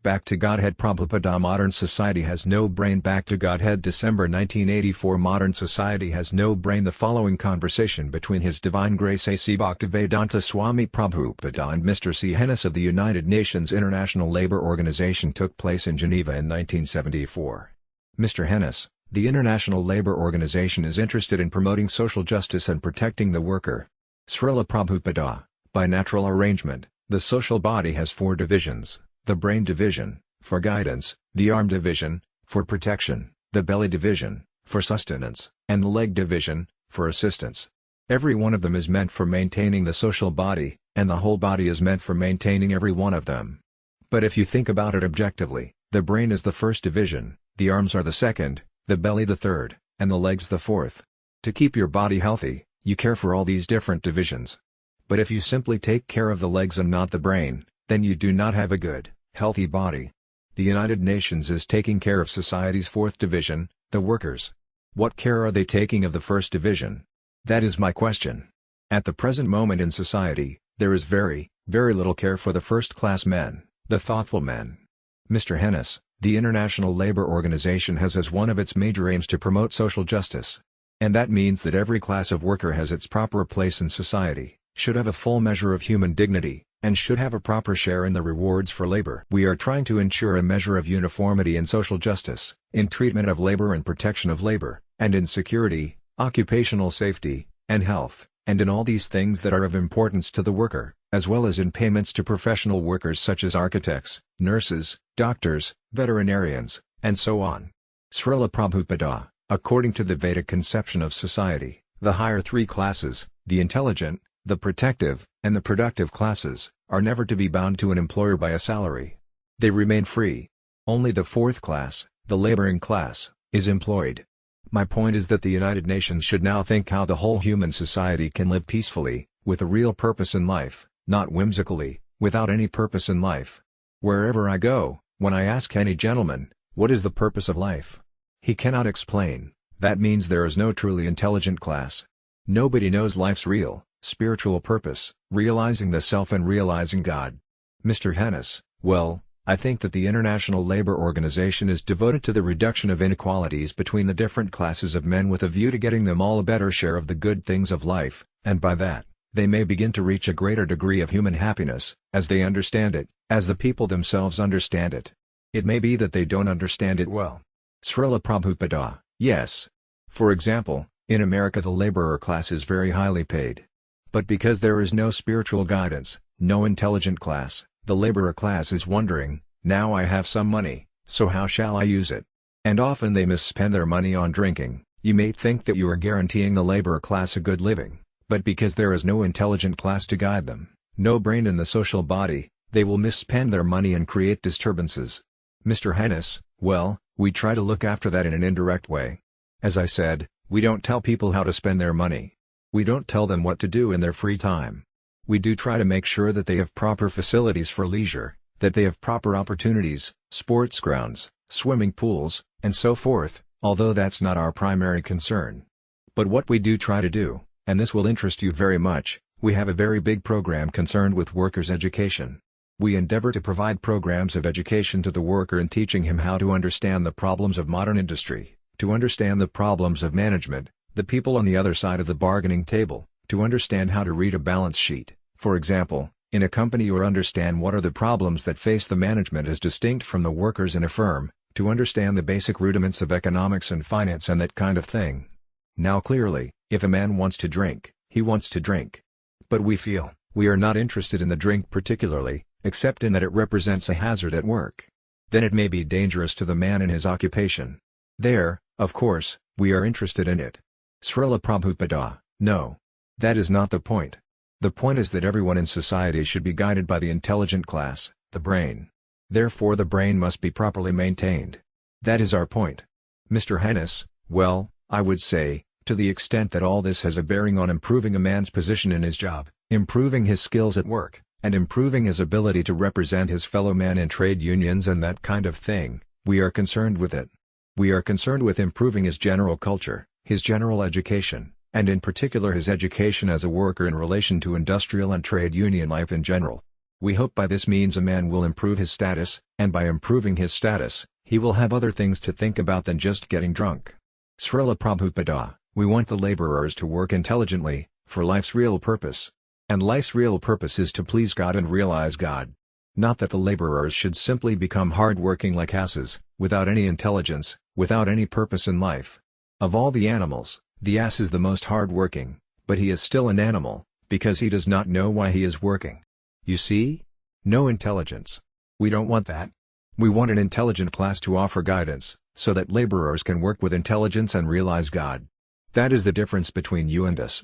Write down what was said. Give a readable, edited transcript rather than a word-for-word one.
Back to Godhead. Prabhupada. Modern society has no brain. Back to Godhead. December 1984. Modern society has no brain. The following conversation between His Divine Grace A.C. Bhaktivedanta Swami Prabhupada and Mr. C. Hennis of the United Nations International Labour Organization took place in Geneva in 1974. Mr. Hennis, the International Labour Organization is interested in promoting social justice and protecting the worker. Srila Prabhupada, by natural arrangement, the social body has four divisions: the brain division, for guidance; the arm division, for protection; the belly division, for sustenance; and the leg division, for assistance. Every one of them is meant for maintaining the social body, and the whole body is meant for maintaining every one of them. But if you think about it objectively, the brain is the first division, the arms are the second, the belly the third, and the legs the fourth. To keep your body healthy, you care for all these different divisions. But if you simply take care of the legs and not the brain, then you do not have a good, healthy body. The United Nations is taking care of society's fourth division, the workers. What care are they taking of the first division? That is my question. At the present moment in society, there is very, very little care for the first-class men, the thoughtful men. Mr. Hennis, the International Labour Organization has as one of its major aims to promote social justice. And that means that every class of worker has its proper place in society, should have a full measure of human dignity, and should have a proper share in the rewards for labor. We are trying to ensure a measure of uniformity in social justice, in treatment of labor and protection of labor, and in security, occupational safety, and health, and in all these things that are of importance to the worker, as well as in payments to professional workers such as architects, nurses, doctors, veterinarians, and so on. Srila Prabhupada, according to the Vedic conception of society, the higher three classes, the intelligent, the protective, and the productive classes, are never to be bound to an employer by a salary. They remain free. Only the fourth class, the laboring class, is employed. My point is that the United Nations should now think how the whole human society can live peacefully, with a real purpose in life, not whimsically, without any purpose in life. Wherever I go, when I ask any gentleman, what is the purpose of life? He cannot explain. That means there is no truly intelligent class. Nobody knows life's real, spiritual purpose, realizing the self and realizing God. Mr. Hennis, well, I think that the International Labour Organization is devoted to the reduction of inequalities between the different classes of men with a view to getting them all a better share of the good things of life, and by that, they may begin to reach a greater degree of human happiness, as they understand it, as the people themselves understand it. It may be that they don't understand it well. Srila Prabhupada, yes. For example, in America the laborer class is very highly paid. But because there is no spiritual guidance, no intelligent class, the laborer class is wondering, now I have some money, so how shall I use it? And often they misspend their money on drinking. You may think that you are guaranteeing the laborer class a good living, but because there is no intelligent class to guide them, no brain in the social body, they will misspend their money and create disturbances. Mr. Hennis, well, we try to look after that in an indirect way. As I said, we don't tell people how to spend their money. We don't tell them what to do in their free time. We do try to make sure that they have proper facilities for leisure, that they have proper opportunities, sports grounds, swimming pools, and so forth, although that's not our primary concern. But what we do try to do, and this will interest you very much, we have a very big program concerned with workers' education. We endeavor to provide programs of education to the worker and teaching him how to understand the problems of modern industry, to understand the problems of management, the people on the other side of the bargaining table, to understand how to read a balance sheet, for example, in a company, or understand what are the problems that face the management as distinct from the workers in a firm, to understand the basic rudiments of economics and finance and that kind of thing. Now clearly, if a man wants to drink, he wants to drink. But we feel, we are not interested in the drink particularly, except in that it represents a hazard at work. Then it may be dangerous to the man in his occupation. There, of course, we are interested in it. Srila Prabhupada, no. That is not the point. The point is that everyone in society should be guided by the intelligent class, the brain. Therefore the brain must be properly maintained. That is our point. Mr. Hennis, well, I would say, to the extent that all this has a bearing on improving a man's position in his job, improving his skills at work, and improving his ability to represent his fellow man in trade unions and that kind of thing, we are concerned with it. We are concerned with improving his general culture, his general education, and in particular his education as a worker in relation to industrial and trade union life in general. We hope by this means a man will improve his status, and by improving his status, he will have other things to think about than just getting drunk. Srila Prabhupada, we want the laborers to work intelligently, for life's real purpose. And life's real purpose is to please God and realize God. Not that the laborers should simply become hard-working like asses, without any intelligence, without any purpose in life. Of all the animals, the ass is the most hard-working, but he is still an animal, because he does not know why he is working. You see? No intelligence. We don't want that. We want an intelligent class to offer guidance, so that laborers can work with intelligence and realize God. That is the difference between you and us.